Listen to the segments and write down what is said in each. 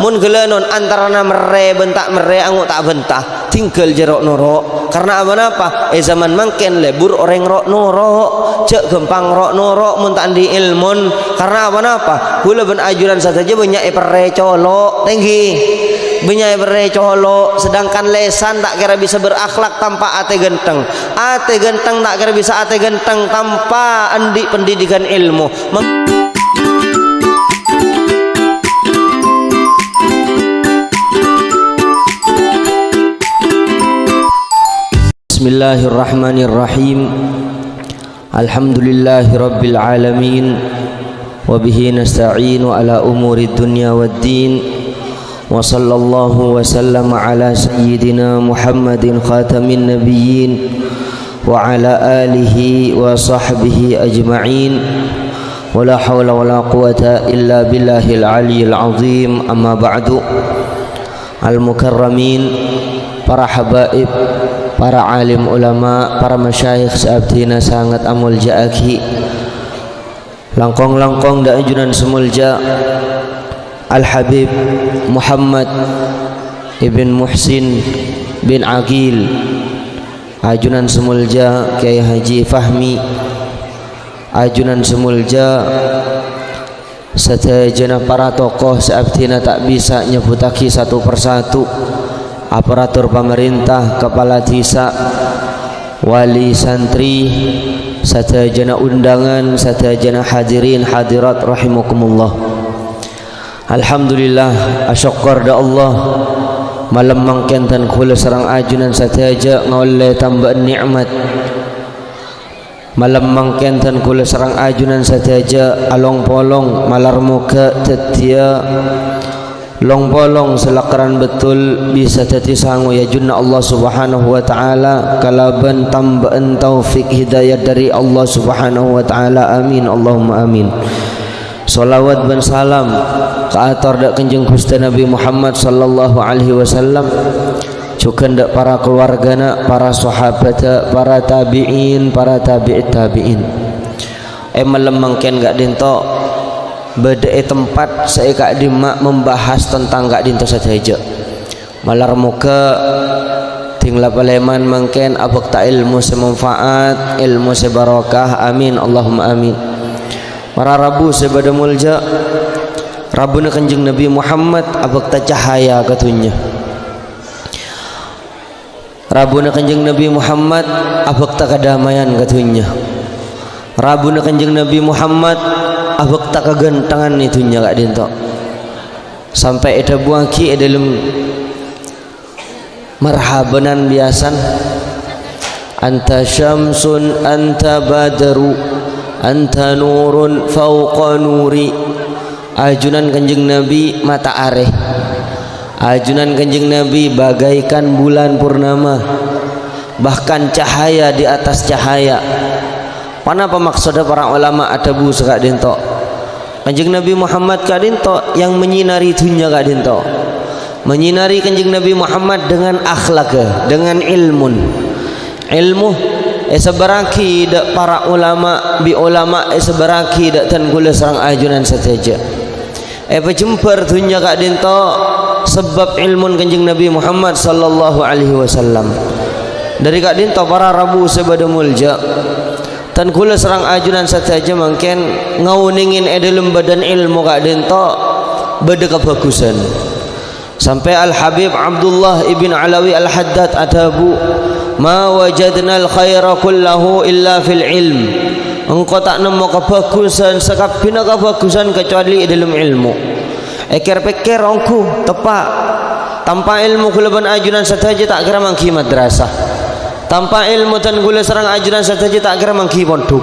mun gelenon antarana mere bentak mere angu tak bentah tinggal jerok norok karena apa zaman mangken lebur orang rok norok cek gempang rok norok mun tak di ilmun karena apa hula ben ajuran saja banyak pere colok tinggi banyak pere colok sedangkan lesan tak kira bisa berakhlak tanpa ate genteng tak kira bisa ate genteng tanpa andi pendidikan ilmu. Bismillahirrahmanirrahim. Alhamdulillahi rabbil alamin. Wabihi nasta'inu ala umuri dunya waddin. Wa sallallahu wa sallama ala sayyidina Muhammadin khatamin nabiyyin wa ala alihi wa sahbihi ajma'in. Wa la hawla wa la quwata illa billahil aliyyil azim. Amma ba'du. Al-mukarramin, para habaib, para alim ulama, para masyayikh seabdina sangat amul ja'aki langkong-langkong da ajunan semulja Al-Habib Muhammad Ibn Muhsin bin Aqil, ajunan semulja Kiai Haji Fahmi, ajunan semulja setajana para tokoh seabdina tak bisa nyebutaki satu persatu, aparatur pemerintah, kepala desa, wali santri, satajana undangan, satajana hadirin hadirat rahimakumullah. Alhamdulillah, asyukur da Allah malam mangken tan kula sareng ajunan sataja ngaule tambahan nikmat. Malam mangken tan kula sareng ajunan sataja along polong malar muka tetia long bolong selakaran betul bisa tati sangu ya junna Allah subhanahu wa ta'ala kalaban tambaan taufik hidayah dari Allah subhanahu wa ta'ala. Amin Allahumma amin. Salawat dan salam ke atar dak kanjeng Gusti Nabi Muhammad sallallahu alaihi wasallam, juga dak para keluargana, para sahabat, para tabi'in, para tabi'it tabi'in. Malam mangken gak dinto beda tempat saya kak dimak membahas tentang kak dinto saja malar muka tinggal paleman mangken abak ta ilmu semanfaat, ilmu sebarokah. Amin Allahumma amin. Para rabu sebada mulja rabuna kanjeng Nabi Muhammad abak ta cahaya katunya, rabuna kanjeng Nabi Muhammad abak ta kadamaian katunya, rabuna kanjeng Nabi Muhammad abak tak kegentangan itunya kak dinto sampai ada buaki dalam marhabanan biasan anta syamsun anta badru anta nurun fauqa nuri. Ajunan kanjeng Nabi mata areh, ajunan kanjeng Nabi bagaikan bulan purnama, bahkan cahaya di atas cahaya. Apa maksudnya para ulama adabu sekak dinto kanjeng Nabi Muhammad kak dinto yang menyinari dunia kak dinto, menyinari kanjeng Nabi Muhammad dengan akhlak, dengan ilmu sebaraki dak para ulama bi ulama sebaraki dak tan kula sareng ajunan sateja pejemper dunia kak dinto sebab ilmun kanjeng Nabi Muhammad sallallahu alaihi wasallam. Dari kak dinto para rabu sebada mulja tan kula serang ajunan saja mungkin ngauningin dalam badan ilmu kak dinto beda kebagusan sampai Al-Habib Abdullah ibn Alawi Al-Haddad adabu ma wajadna al-khaira kullahu illa fil ilm. Engkau tak nemu kebagusan sekabina kebagusan kecuali dalam ilmu. Pikir engkau tepat tanpa ilmu kula ban ajunan saja tak kira mangki madrasah, tanpa ilmu dan gula serang ajuran saja tak kira mangki pondok,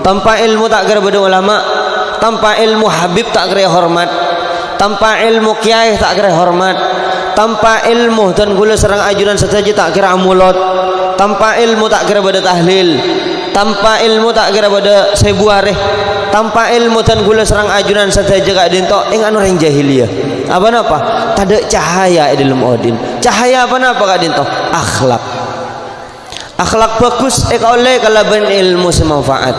tanpa ilmu tak kira beda ulama, tanpa ilmu habib tak kira hormat, tanpa ilmu kiai tak kira hormat, tanpa ilmu dan gula serang ajuran saja tak kira amulot, tanpa ilmu tak kira beda tahlil, tanpa ilmu tak kira beda sebuareh, tanpa ilmu dan gula serang ajuran saja kak dinto ing anu ring jahiliyah. Apa tak ada cahaya dalam odin. Cahaya apa kak dinto? Akhlak. Akhlak bagus oleh kalaban ilmu semanfaat.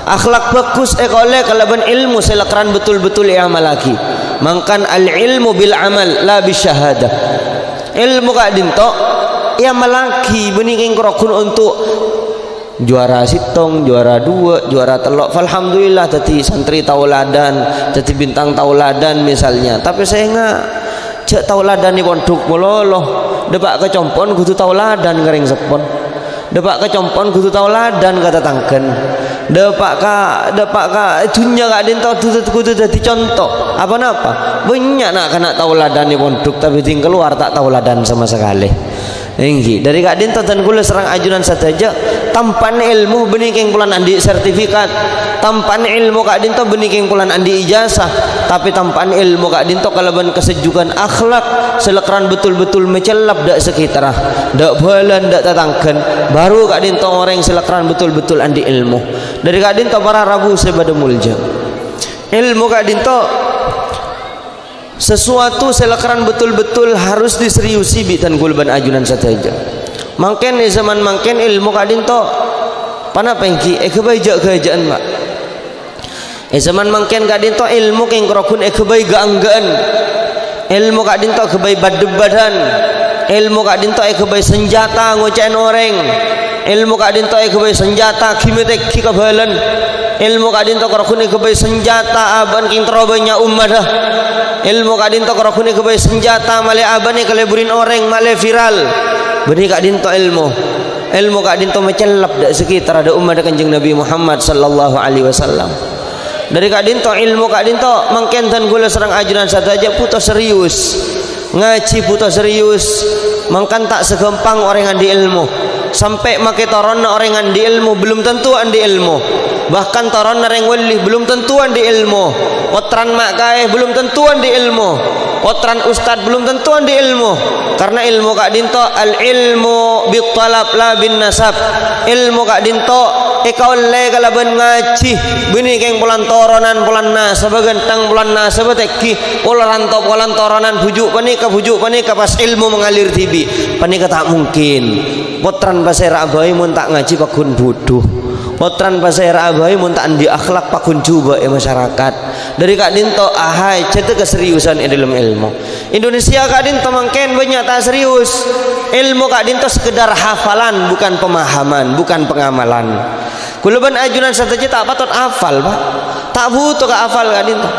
Akhlak bagus oleh kalaban ilmu selakaran betul-betul amal lagi. mangkan al ilmu bil amal la bisyahadah. Ilmu kak dinto ya malaki bening kerokun untuk juara sitong, juara dua, juara telok. Alhamdulillah tadi santri tauladan, tadi bintang tauladan misalnya. Tapi saya nggak cek tauladan di pondok mololoh. Depak kecompon kudu tauladan kering sepon. Depak kecompon kudu tauladan kata tangken. Depak ka dunia kak dinto kudu jadi contoh. Apa napa? Banyak nak kena tauladan di pondok tapi ting keluar tak tauladan sama sekali. Enggi dari kak dinto dan kula serang ajunan saja tampan ilmu bening pulan andi sertifikat, tampan ilmu kak dinto bening pulan andi ijazah, tapi tampan ilmu kak dinto kalaban kesejukan akhlak selekran betul-betul mecelap dak sekitar dak balan dak tatangken baru kak dinto orang selekran betul-betul andi ilmu. Dari kak dinto para rabu sebada mulja ilmu kak dinto sesuatu selekran betul-betul harus diseriusi bitan gulban ajunan saja. Mangken di zaman mangken ilmu kadin to pana pengki kebaja-kebajaan mak. Zaman mangken kadin to ilmu keng krokun kebay gaanggaan. Ilmu kadin to kebay badan. Ilmu kadin to kebay senjata ngocean orang. Ilmu kadin to kebay senjata kimetek kikabalan. Ilmu kadin to krokun kebay senjata aban king terobanya ummadah. Ilmu kadin to krokun kebay senjata male abane kaleburin orang male viral. Beni kak dinto ilmu kak dinto mecelap dak sekitar ada umat kanjeng Nabi Muhammad sallallahu alaihi wasallam. Dari kak dinto ilmu kak dinto mangken dan gula serang ajunan saja puto serius ngaji puto serius mangkan tak segampang orang andi ilmu sampai make toron orang andi ilmu belum tentu andi ilmu, bahkan toron nareng wali belum tentu andi ilmu, potran mak kae belum tentu andi ilmu, potran ustad belum tentu andi ilmu. Karena ilmu kak dinto al ilmu bitalab la bin nasab. Ilmu kak dinto eka oleh kalaban ngaji bini keng pulan toronan pulan nas sebagentang pulan nas sebeteki pulan toronan bujuk panika pas ilmu mengalir tibi panika tak mungkin. Potran pasir abai mun tak ngaji pakun bodoh, potran pasir abai mun tak andi akhlak pakun coba masyarakat. Dari kak dinto ahai cetek keseriusan dalam ilmu. Indonesia kak dinto mangken banyak tak serius. Ilmu kak dinto sekedar hafalan bukan pemahaman, bukan pengamalan. Kulaban ajunan saja tak patut hafal pak, tak butuh kak hafal kak dinto.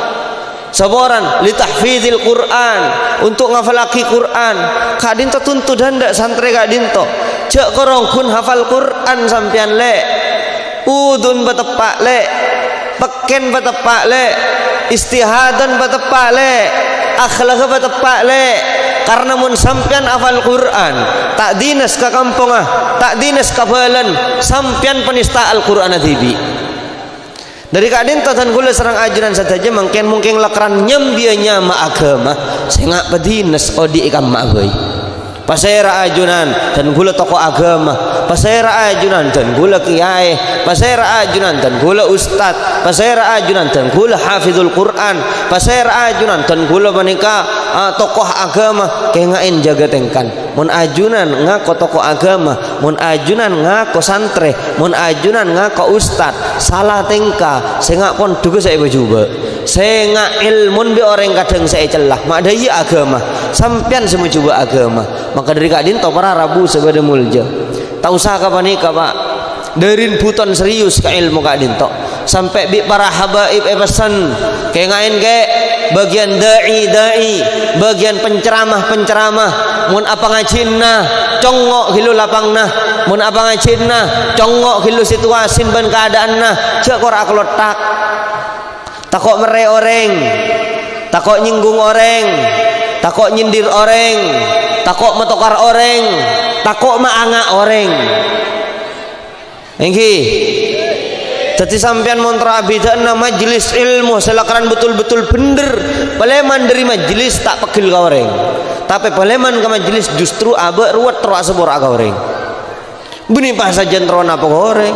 Sabaran li tahfizil Quran untuk ngafalaki Quran. Kak dinto tuntut hendak santri kak dinto. Cek korong kun hafal Quran sampian le. Udun batepak le. Peken batepak le. Istihadan batepak le. Akhlak batepak le. Karena mun sampian hafal Quran tak dinas ke kampung tak dinas ke balan sampian penista Al-Quran adibi. Dari kak dinto dan gula serang ajunan saja mungkin lakran nyambianya ma agama sengak pedinas odi ikam ma boy pasera ajunan dan gula tokoh agama, pasera ajunan dan gula kiai, pasera ajunan dan gula ustad, pasera ajunan dan gula hafizul Quran, pasera ajunan dan gula menika tokoh agama kengain jaga tengkan. Mun ajunan ngako tokoh agama, mun ajunan ngako santre, mun ajunan ngako ustad, salah tengka sengak pon duga saya bajuba sengak ilmun bi orang kadang saya celah mak daya agama sampian semua coba agama. Maka dari kak dinto para rabu sebada mulja tak usah kapan nikah pak darin buton serius ke ilmu kak dinto sampai bi para habaib pesan kayak ngain kayak bagian dai bagian penceramah mun apa ngajinna congok hilu lapangna, mun apa ngajinna congok hilu situasi ban keadaanna cek kor aku letak takok mere orang takok nyinggung orang takok nyindir orang takok metokar orang takok maanga orang engki jadi sampean montra abidana majelis ilmu selakaran betul-betul bener paleman dari majelis tak pegil ka orang tapi paleman ke majelis justru abek ruwet terus sebor ka orang beni pas saja teron apa orang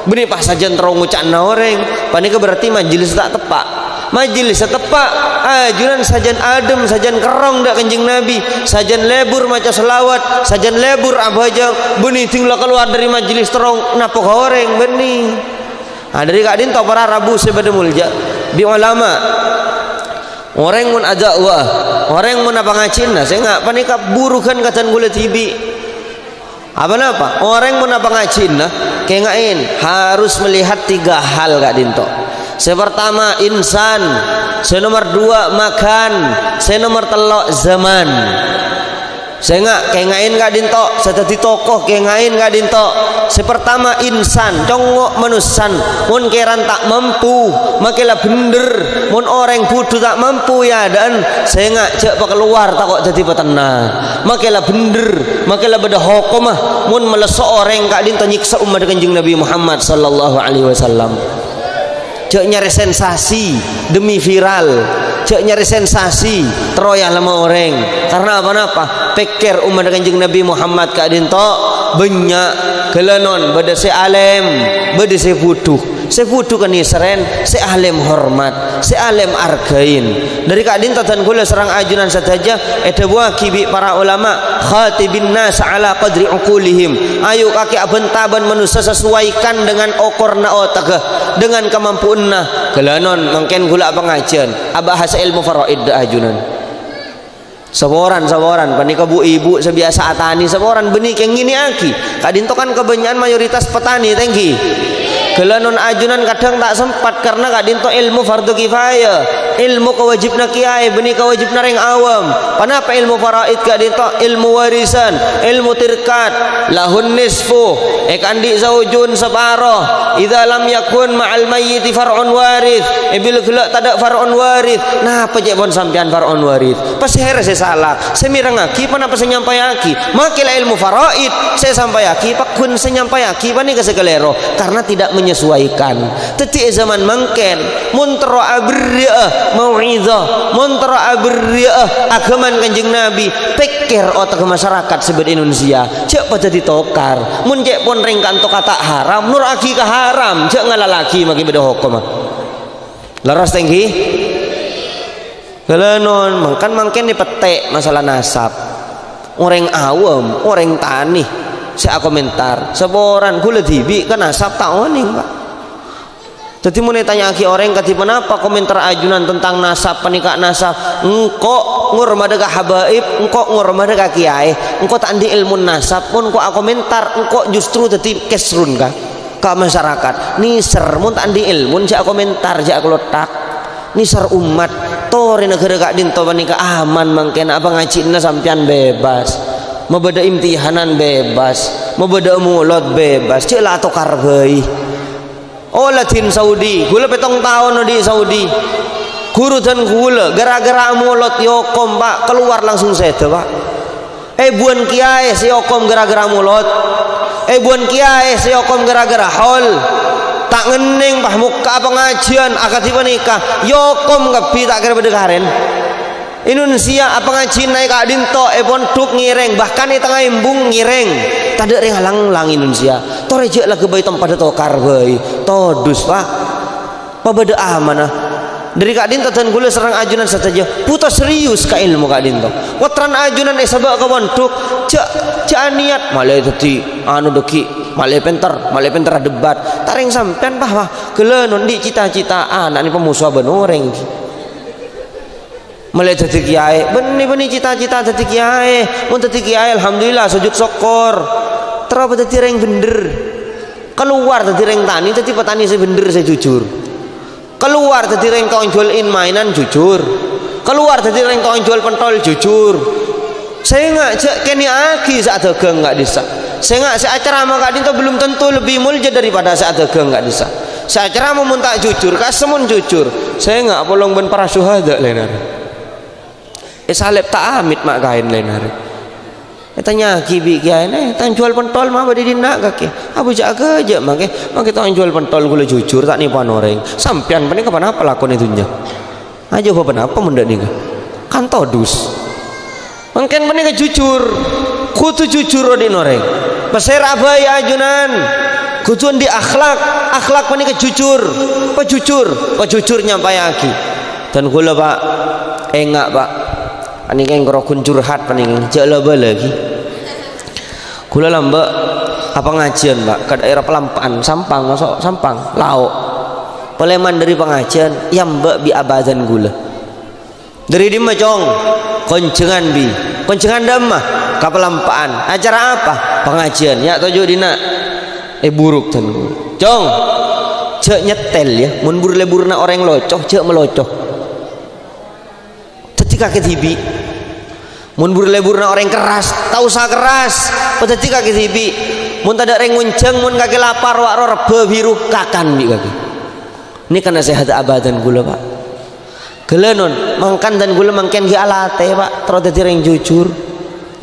beni pas saja teron ngucakna orang panika berarti majelis tak tepak. Majelis tepak ajunan sajan adem sajan kerong dak kanjeng Nabi sajan lebur maca selawat sajan lebur abajang beni tinggal keluar dari majelis terong napa goreng beni. Dari kak dinto para rabu sebada mulja bi ulama orang mun ajak wah orang mun apa ngacin saya nggak panika burukan katan gula tibi apa orang mun apa ngacin kayak ngain harus melihat 3 hal kak dinto. Pertama insan, nomor 2 makan, nomor 3 zaman. Saya nggak kayak ngain kak dinto, saya tadi tokoh kayak ngain kak dinto. Pertama insan, congok manusan, mun keran tak mampu, makilah bener, mun orang butuh tak mampu ya dan saya nggak cek keluar tak kok jadi petenang, makilah bener, makilah beda hukumah, mun melesok orang kak dinto nyiksa umat kanjeng Nabi Muhammad sallallahu alaihi wasallam. Cek nyari sensasi demi viral, cek nyari sensasi teroyah lama orang karena apa pikir umat kanjeng Nabi Muhammad kak dinto banyak kelenon beda se alem beda se futuh kan isren se alem hormat se alem argain dari kak dinto dan kula serang ajunan saja ada buah kibi para ulama khatibin nas ala qadri uqulihim ayo kaki abentaban manusia sesuaikan dengan okorna otak dengan kemampuanna kelenon mungkin gula pengajian abahasa ilmu faraid ajunan saboran panika bu ibu sebiasa atani saboran benih yang gini aki kadinto kan kebanyakan mayoritas petani tengki kelanon ajunan kadang tak sempat karena kadinto ilmu fardu kifayah ilmu kewajibna kiai benih kewajibna reng awam kenapa ilmu faraid kadinto ilmu warisan ilmu tirkat lahun nisfu ekandi zaujun separoh idza lam yakun ma'al mayyiti far'un warith bil gelak tadak far'un warith nah apa cek pon sampean far'un warith pas here saya salah saya mirang aki panapa saya nyampai aki makilah ilmu faraid saya sampai aki pakun saya nyampai aki pani kesekelero karena tidak menyesuaikan teti zaman mangken muntro abriah mau'izah muntro abriah agaman kanjeng Nabi pikir otak masyarakat sebut Indonesia cek pada ditokar mun cek pon ringkan to kata haram nur aki ka haram cek ngalalaki maki beda hukum laras tinggi kelenon mangken dipetek masalah nasab orang awam orang tani saya komentar seboran gula tibi kan nasab tak oning pak jadi mau tanya aki orang kati kenapa komentar ajunan tentang nasab penikah nasab engkau ngurmada ka habaib engkau ngurmada ka kiai engkau tak andi ilmu nasab pun engkau komentar engkau justru jadi kesrun ka masyarakat niser mun tak andi ilmu jak komentar jak letak nisar umat tori negara kak dinto panika aman mangken apa ngacina sampean bebas mau beda imtihanan bebas mau beda mulut bebas cek lah atau karbai oh latin Saudi gula petong tahun di Saudi guru dan gula gara-gara mulut yokom pak keluar langsung sete pak buan kiai si yokom gara-gara mulut buan kiai si yokom gara-gara hol tak ngening pah muka pengajian akad nikah yokom kepi tak kira bedekaren Indonesia apa ngaji naik kak dinto ponduk ngireng bahkan di tengah embung ngireng tak ada yang halang Indonesia to rejek lah kebayi tempat to karbai todus pak beda amanah dari kak dinto dan gula serang ajunan saja putus serius ka ilmu kak dinto watran ajunan sabak ke ponduk cek niat malah tadi anu deki malah pinter debat taring sampean bahwa kelenon di cita-cita anak ini pemusuh benoreng malah tadi kiai benih cita-cita tadi kiai mun tadi kiai alhamdulillah sujud syukur terapa tadi reng bener keluar tadi reng tani tadi petani saya bener saya jujur keluar tadi reng kau jualin mainan jujur keluar tadi reng kau jual pentol jujur saya nggak cek kini aki saat dagang nggak bisa saya nggak saya acara sama kak dinto belum tentu lebih mulia daripada saat dagang nggak bisa saya acara mau tak jujur kasemun jujur saya nggak polong ben para syuhada lain hari salib tak amit mak kain lain hari tanya kibi kiai tanya jual pentol mah badi dina kaki abu jaga aja make tanya jual pentol gula jujur tak nipan orang sampean paling kapan apa lakon itunya aja apa mendak nih kan todus mungkin paling jujur kutu jujur di noreng peser abai ajunan kutuan di akhlak paling jujur pejujur nyampai aki dan gula pak enggak pak paling yang kerokun curhat paling jauh lagi gula lambak apa ngajian pak ke daerah Pelampaan Sampang masuk Sampang lauk Peleman dari pengajian yang mbak bi abadan gula dari di macong koncengan bi koncengan damah kapelampaan acara apa pengajian ya tujuh dina buruk tan cong cek nyetel ya mun bur leburna orang locoh cek melocoh ketika ketibi mun bur leburna orang keras tau usah keras ketika ketibi mun tada reng ngunceng mun kaki lapar wak rebe biru kakan bi kaki ini kan nasihat abadan gula pak gelenon mangkan dan gula mangken ki alate pak terus dadi reng jujur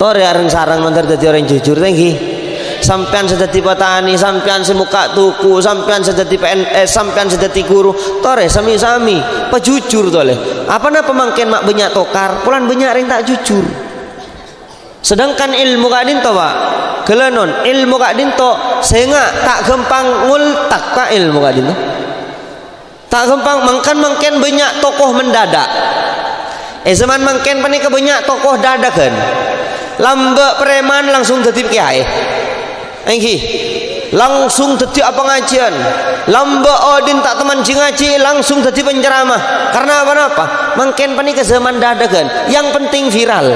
tore areng sarang mantar dadi orang jujur tengki sampean sedati petani sampean semuka tuku sampean sedati PNS sampean sedati guru tore sami-sami pejujur tole apa na pemangken mak banyak tokar pulan banyak reng tak jujur sedangkan ilmu kak dinto pak gelenon ilmu kak dinto sehingga tak gampang ngultak pak ilmu kak dinto tak gampang mangken banyak tokoh mendadak zaman mangken panika banyak tokoh dadakan lambak preman langsung jadi kiai engki langsung jadi apa ngajian lambak odin tak teman ngaji langsung jadi penceramah karena apa mangken panika zaman dadakan yang penting viral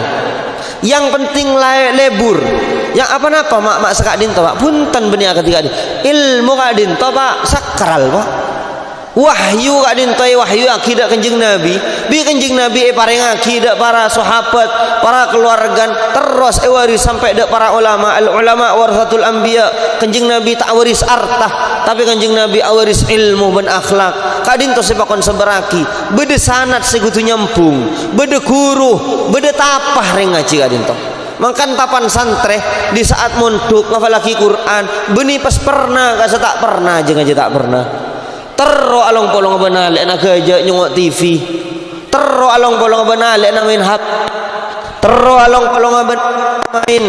yang penting lebur yang apa mak sekak dinto pak punten benih ketika ilmu kak dinto pak sakral pak wahyu kak dintoy wahyu akidah kanjeng nabi bi kanjeng nabi paring akidah para sahabat para keluarga terus waris sampai dak para ulama al ulama warasatul anbiya kanjeng nabi tak waris harta tapi kanjeng nabi waris ilmu dan akhlak kak dinto sepakon seberaki bede sanad segutu nyambung bede guru bede tapah ring ngaji kak dinto makan tapan santre di saat mondok ngafalaki Quran benih pas pernah kasa tak pernah aja ngaji tak pernah terro along polong benal enak aja nyongok TV terro along polong benal enak main HP terro along polong main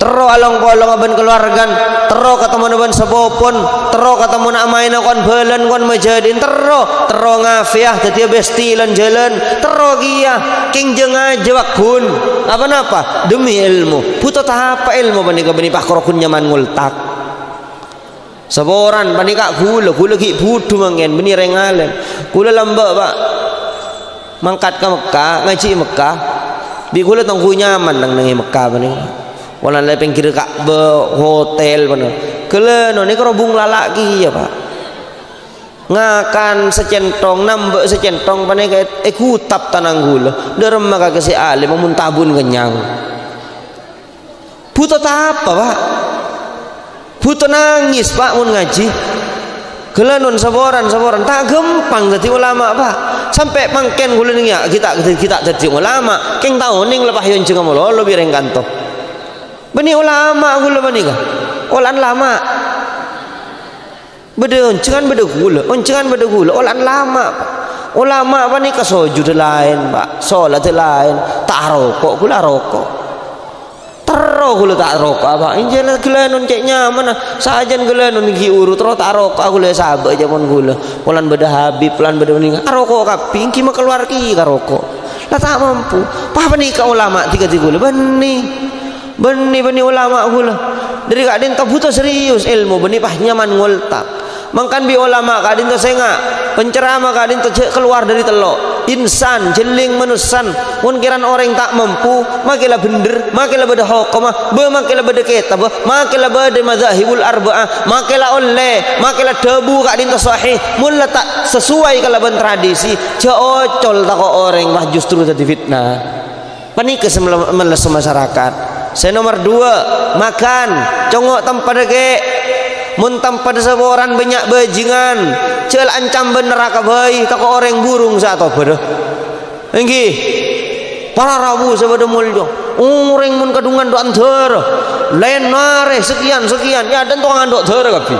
terro along polong ben keluargan terro ketemu ben sebopon terro ketemu nak main kon belen kon majadin terro ngafiah dadi bestilan jalan terro gia king jeung aja wakun apa demi ilmu butuh tahap ilmu banika bani pakrokun nyaman ngultak saboran panika gula ki budu mangen beni rengalen gula lambak pak mangkat ke Mekah ngaji Mekah bi gula tangku nyaman nang Mekah bani wala le pengkir Ka'bah hotel bani kelenon ni kerobung lalaki ya pak ngakan secentong nambek secentong panika kutap tanang gula derem maka kesi alim muntabun kenyang butuh apa pak butuh nangis pak mun ngaji gelanon saboran tak gampang jadi ulama pak sampai pangken gula ning ya kita jadi ulama keng tahu ning lepah yon jeung mololo bireng kanto beni ulama gula bani ka olan lama bede oncengan bede gula olan lama pak ulama bani ka sujud lain pak salat lain tak rokok gula rokok terro gula tak rokok apa injil gelanon cek nyaman sajan gelanon iki urut terus tak rokok aku le sabar jaman gula polan beda habib polan beda ning rokok kaping ki mah keluar ki ka rokok lah tak mampu apa nih ka ulama tiga gula beni ulama gula dari kak dinto butuh serius ilmu beni pah nyaman ngultak mangkan bi ulama kak dinto senga penceramah kak dinto keluar dari telok insan jeling manusan mun kiran orang tak mampu makilah bener makilah beda hukumah makilah beda kitab makilah beda mazahibul arba'ah makilah makilah debu kak dinto sahih mun tak sesuai kalaban tradisi ocol tak orang mah justru jadi fitnah panik meles masyarakat. Saya nomor 2 makan congok tanpa dege mun tanpa saboran banyak bajingan cel ancam neraka bayi tak orang burung satu pada enggi para rabu sabada muljo orang mun kadungan do antar lain mare sekian ya dan tukang andok ter kapi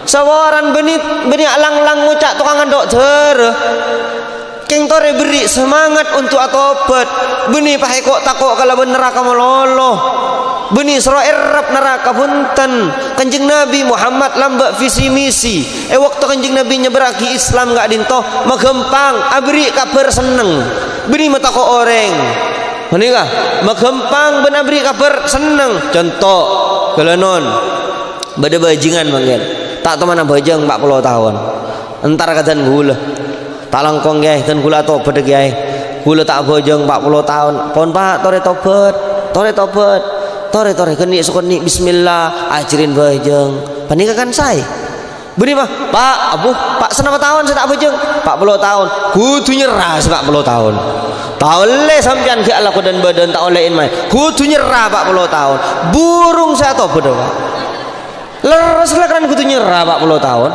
saboran beni alang-lang ngucak tukang andok ter keng tore beri semangat untuk atobat beni pahe kok takok kalau neraka melolo beni sero erap neraka punten kanjeng Nabi Muhammad lambak visi misi waktu kanjeng Nabi nyeberaki Islam gak dinto magempang abri kabar seneng beni mata kok orang menikah magempang ben abri kabar seneng contoh galanon bada bajingan manggil tak teman bajang 40 tahun entar katan gula talangkong geh kan kula tobat geh kula tak bojong 40 tahun pon Pak tore tobat tore kenik sukonik bismillah ajarin bojong panika kan saya beri Pak abuh Pak senapa tahun saya tak bojong 40 tahun kudu nyerah 40 tahun tak oleh sampean ke Allah dan badan tak olehin mai kudu nyerah 40 tahun burung saya tobat Pak leres lah kan kudu nyerah 40 tahun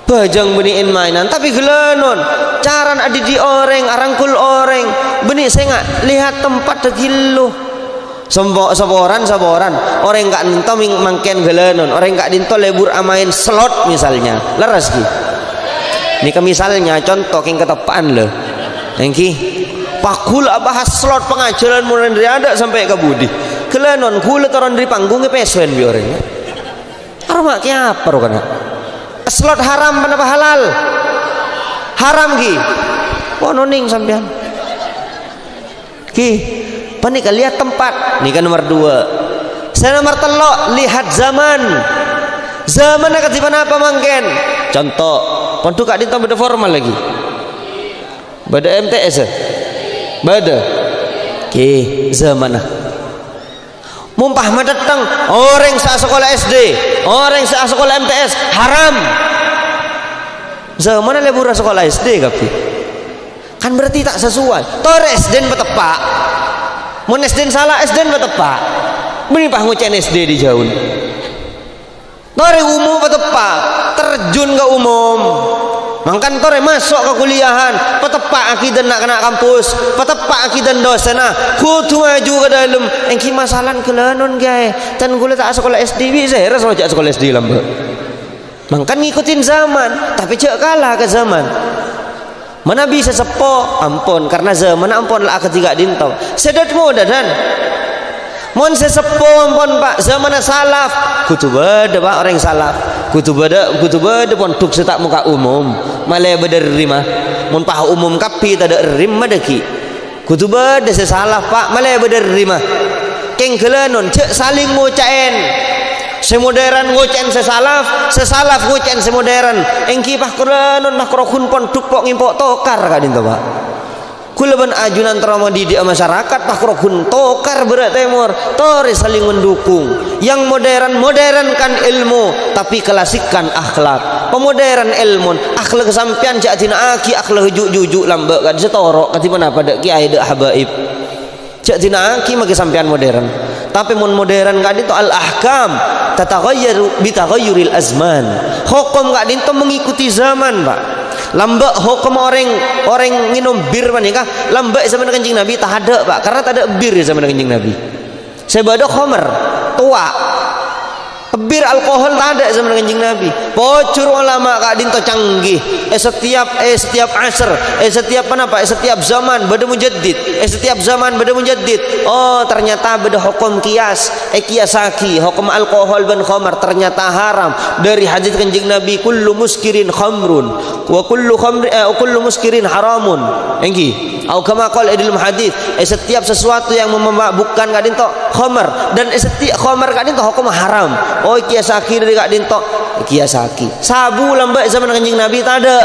bajang beniin mainan tapi gelenon caran adi di orang arangkul orang benih saya nggak lihat tempat degilu saboran orang nggak ninto mangken gelenon orang nggak ninto lebur amain slot misalnya leres ki ini ke misalnya contoh yang ketepaan loh yang ki pakul bahas slot pengajaran mulai dari ada sampai ke budi gelenon kula turun dari panggungnya pesuen bi orangnya armak apa rokana slot haram apa halal haram ki noning sampean ki panik lihat tempat nih kan nomor 2 saya nomor 3 lihat zaman akan di mana apa mangken contoh pontu kak dinto beda formal lagi beda MTS beda ki zaman mumpah datang orang saat sekolah SD orang saat sekolah MTS haram zaman lebur sekolah SD kapi kan berarti tak sesuai tor SD betepak mun SD salah SD betepak beripah ngucen SD di jauh tor umum betepak terjun ke umum mangkan tore masuk ke kuliahan petepak akidan nak kena kampus petepak akidan dosen kudu maju ke dalam engki masalan kelenon gae tan kula tak sekolah SD bisa heres rojak sekolah SD lambe mangkan ngikutin zaman tapi cek kalah ke zaman mana bisa sepo ampun karena zaman ampun lah ketiga dinto sedat muda dan mon sesepo ampun Pak zaman salaf kudu beda Pak orang salaf kudu beda pondok setak muka umum malah beda rimah mun pah umum kapi tak ada rimah deki kudu beda sesalaf Pak malah beda rimah keng gelenon cek saling ngucain semodern ngucain sesalaf ngucain semodern engki pah gelenon pah krokun pondok pok ngimpok tokar kadin to Pak kulaban ajunan trauma didik masyarakat pakrohun tokar berat temur tori saling mendukung yang modernkan ilmu tapi klasikkan akhlak pemodern ilmu akhlak kesampian cak tina aki akhlak jujuk lambak kan setorok katipan apa dak kiai dak habaib cak tina aki magi sampian modern tapi mun modern kan itu al ahkam tatagayyaru bitaghayyuril azman hukum kan itu mengikuti zaman Pak lambak hukum orang minum bir manikah lambak zaman Kanjeng Nabi tak ada Pak karena tak ada bir zaman Kanjeng Nabi saya badak khamr tua bir alkohol tak ada zaman Kanjeng Nabi bocor ulama kak dinto canggih setiap asr setiap apa setiap zaman beda mujaddid setiap zaman beda mujaddid oh ternyata beda hukum kias kiasaki hukum alkohol dan khamr ternyata haram dari hadis Kanjeng Nabi kullu muskirin khamrun wa kullu muskirin haramun engki atau kama qala dalam hadis setiap sesuatu yang memabukkan kak dinto khamr dan setiap khamr kak dinto hukum haram oh kiasaki dari kak dinto kiasaki sabu lambak zaman Kanjeng Nabi tak ada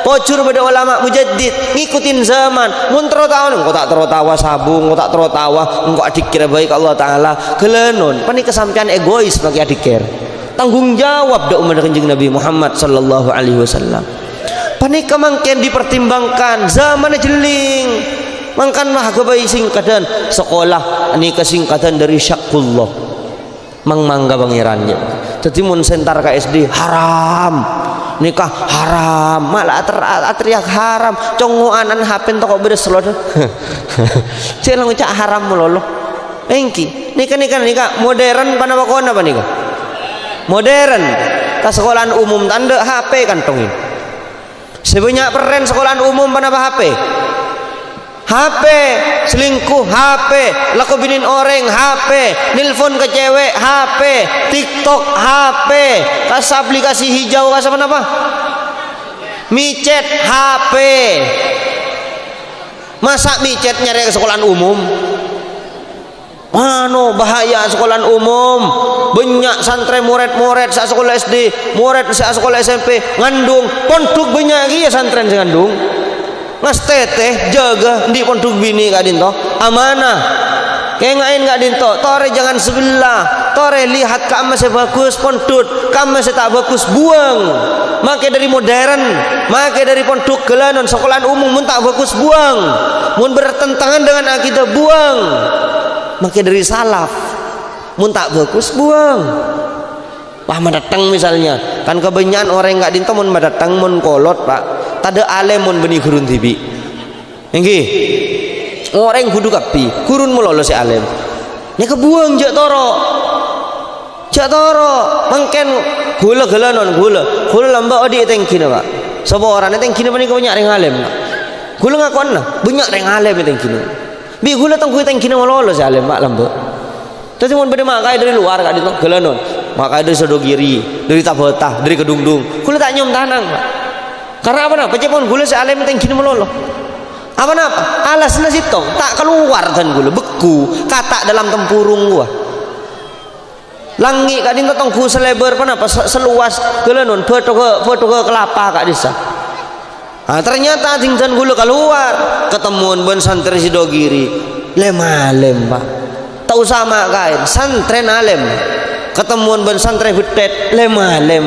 pocur pada ulama mujaddid ngikutin zaman mun tahu engko tak tawa sabu engko tak tawa engko adikir baik Allah taala gelenon pani kesampean egois bagi adikir tanggung jawab dak umat Kanjeng Nabi Muhammad sallallahu alaihi wasallam pani kemangkian dipertimbangkan zamannya jeling mangkanlah kebaik singkatan sekolah ini kesingkatan dari syakullah mangga pangerannya jadi mun sentar ke SD haram nikah haram malah teriak haram congoanan hapen toko beda selot cek lang ucap haram melolo engki nikah modern panabakona apa nikah modern ke sekolahan umum tanda HP kantongin sebanyak peren sekolahan umum panapa HP selingkuh HP laku binin orang HP nelpon ke cewek HP TikTok HP kas aplikasi hijau kas apa micet HP masa micet nyari ke sekolahan umum Mano bahaya sekolahan umum, banyak santri murid-murid sak sekolah SD, murid sak sekolah SMP ngandung pondok banyak lagi ya santren sing ngandung. Ngas teteh jaga di pondok bini kak dinto amanah. Kayak ngain kak dinto, tore jangan sebelah, tore lihat kamu masih bagus pondok, kamu masih tak bagus buang. Maka dari modern, maka dari pondok gelanon sekolahan umum mun tak bagus buang, mun bertentangan dengan akidah buang. Maka dari salaf mun tak bagus buang. Wah mendatang misalnya kan kebanyakan orang nggak dinto mun mendatang mun kolot pak tada alem mun benih gurun tibi enggi orang kudu kapi gurun mulolo si alem ini kebuang jak toro mungkin gula gelanon gula lamba odi tengkin pak sapa orang tengkin apa ni kebanyakan orang alem gula ngakuan lah banyak orang alem tengkin bi gula tangku tengkin mulolo si alem pak lamba. Tapi mun beda makai dari luar kak dinto gelanon makai dari Sodogiri dari Tabetah dari Kedungdung gula tak nyom tanang pak. Karena apa napa cepon gula si alem tengkin melolo apa napa alasnya sitong tak keluar dan gula beku katak dalam tempurung gua langi kak dinto tongku selebar apa napa seluas gelanon foto ke kelapa kak desa. Nah, ternyata tinggal gula keluar ketemuan ben santri Sidogiri lem pak tak usah makai santren alem ketemuan ben santri betet lem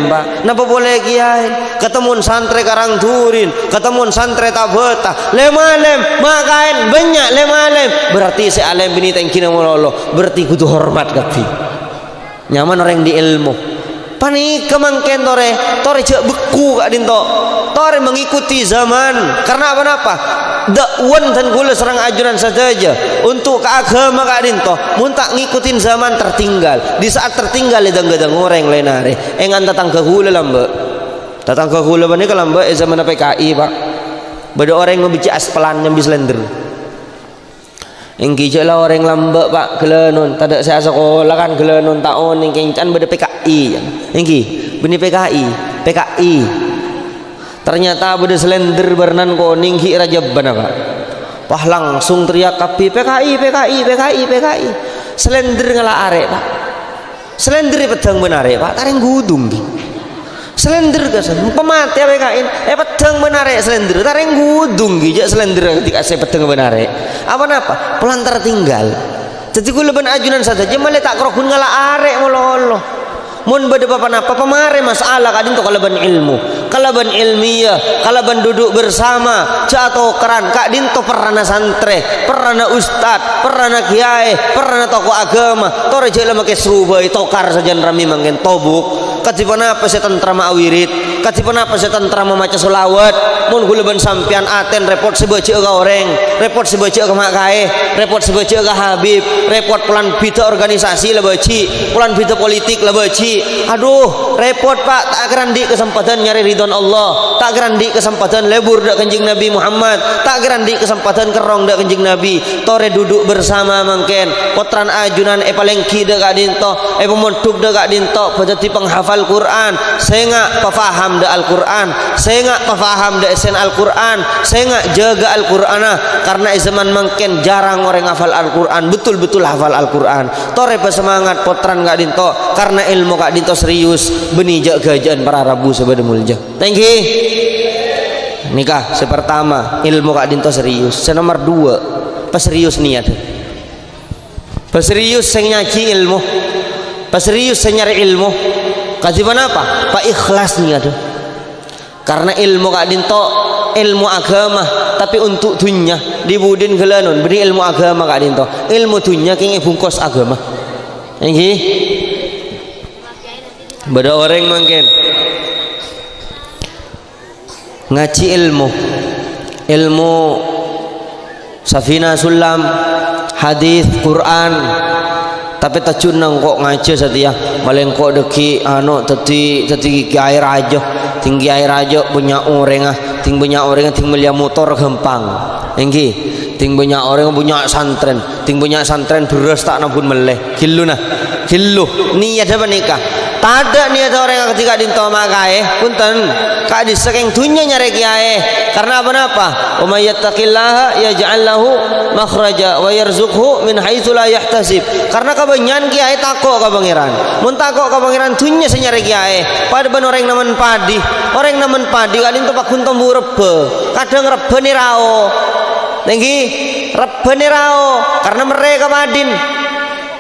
pak napa boleh kiai ketemuan santri Karang Turin ketemuan santri Tabetah lem makain banyak lem berarti si alem bini tengkina mololo berarti kudu hormat kapi nyaman orang di ilmu panik kemangken tore cek beku kak dinto tore mengikuti zaman karena apa dakwan dan gula serang ajuran saja untuk ke agama kak dinto mun tak ngikutin zaman tertinggal di saat tertinggal gedang-gedang orang lenare engan datang ke gula lambe datang ke gula bani ke lambe zaman PKI pak beda orang yang bici aspelan yang bis lender engki lah orang lambe pak gelenon tada saya sekolah kan gelenon taon yang kencan beda PKI engki bini PKI ternyata beda selender bernan koning hi rajaban pak wah langsung teriak kapi PKI selender ngalah arek pak selender pedang benare pak taring gudung selender kasan pemati PKI pedang benare selender taring gudung gijak selender ketika saya pedang benare apa napa pelantar tinggal jadi gue leban ajunan saja malah tak kerokun ngalah arek mololo mun beda apa napa pemare masalah kadin to kalaban ilmu kalaban ilmiah kalaban duduk bersama jatuh keran kadin to perana santre perana ustad perana kiai perana tokoh agama tore jela make subai tokar sajan rami mangken tobuk katipan apa saya tentrama awirit katipan apa saya tentrama maca solawat mun guleban sampian aten repot sebaca ke orang repot sebaca ke makai repot sebaca ke habib repot pelan bida organisasi lah baci pelan bida politik lah baci aduh repot pak tak gerandi kesempatan nyari ridwan Allah tak gerandi kesempatan lebur dak kanjeng Nabi Muhammad tak gerandi kesempatan kerong dak kanjeng Nabi tore duduk bersama mangken potran ajunan paling ki dak dinto pemontuk dak dinto pejati penghafal Quran sengak pafaham dak Al-Quran sengak pafaham dak esen Al-Quran sengak jaga Al-Qur'ana karena zaman mangken jarang orang hafal Al-Quran betul-betul hafal Al-Quran tore semangat potran gak dinto karena ilmu gak dinto serius benijak gajaan para rabu sebeda mulja thank you nikah sepertama ilmu gak dinto serius senomor dua pas serius niat pas serius sing nyaci ilmu pas serius sing nyari ilmu kajiban apa pak ikhlas niat karena ilmu gak dinto ilmu agama tapi untuk dunya dibudin gelanon beri ilmu agama gak dinto ilmu dunya kini bungkus agama ini beda orang mungkin ngaji ilmu safina sulam hadis Quran tapi tajun nang kok ngaji setia maleng kok deki tadi air aja tinggi air aja punya orang ting punya orang ting melia motor gampang engki ting punya orang punya santren ting punya santren beras tak nampun meleh kilu niat apa nikah tak ada niat orang yang ketika dinto makai punten kak disekeng dunya nyari kiai karena apa wa may yattaqillaha yaj'al lahu makhraja wa yarzuqhu min haitsu la yahtasib karena kabanyan kiai takok ka pangeran mun takok ka pangeran dunya senyari kiai pada ben orang namen padi kak dinto pakun tombu rebe kadang rebe ni rao tinggi rebe ni rao karena mereka padin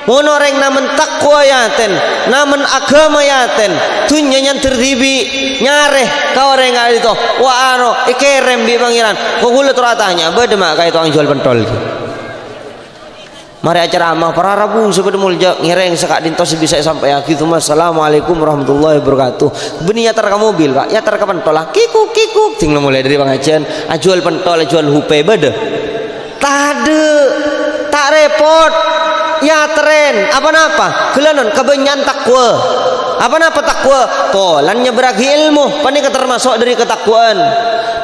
mun orang namen takwa yaten namen agama yaten dunya yang terdibi nyareh kau orang nggak itu wah ano ikerem bi pangeran kau gula teratahnya bedemak kayak tukang jual pentol mari acara amah para rabu sebeda mulja ngireng sekak dintos bisa sampai akhir mas assalamualaikum warahmatullahi wabarakatuh beni yatar ke mobil pak yatar ke pentol lah kikuk tinggal mulai dari pengajian jual pentol jual hupe beda tak repot ya tren apa gelanon kebenyan takwa apa takwa tolannya beragi ilmu panika termasuk dari ketakwaan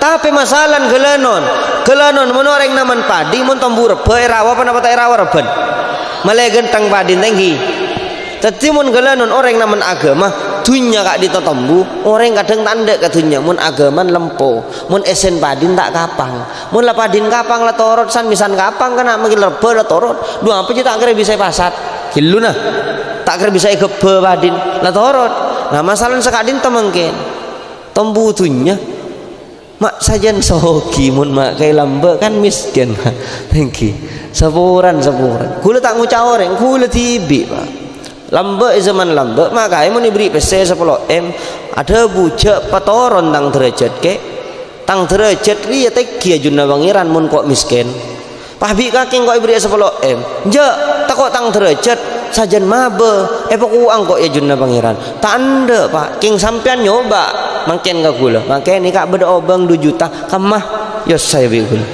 tapi masalah gelanon menoreng naman padi mun tambur rebe rawa apa tak rawa reben malay gentang padi tinggi tadi mun gelanon orang naman agama dunya kak ditotombu orang kadang tanda ke dunya mun agaman lempo mun esen padin tak kapang mun lah padin kapang lah torot san misan kapang kena mungkin rebe lah torot dua apa je tak kira bisa pasat kilu nah tak kira bisa ikebe padin lah torot nah masalah sekadin temengken tombu dunya mak sajan soki mun mak kay lambe kan miskin thank you seburan kula tak ngucap orang kula tibi pak lambe zaman lambe maka mun diberi PC 10M ada bujak patoron tang derajat ke tang derajat liya teki ajunna pangeran mun kok miskin pahbi kaking kok diberi 10M je takok tang derajat sajan mabe pokok kok ya junna pangeran tanda pak king sampean nyoba mangken ka kula mangken ni kak beda obang 2 juta kamah yo saya bi kula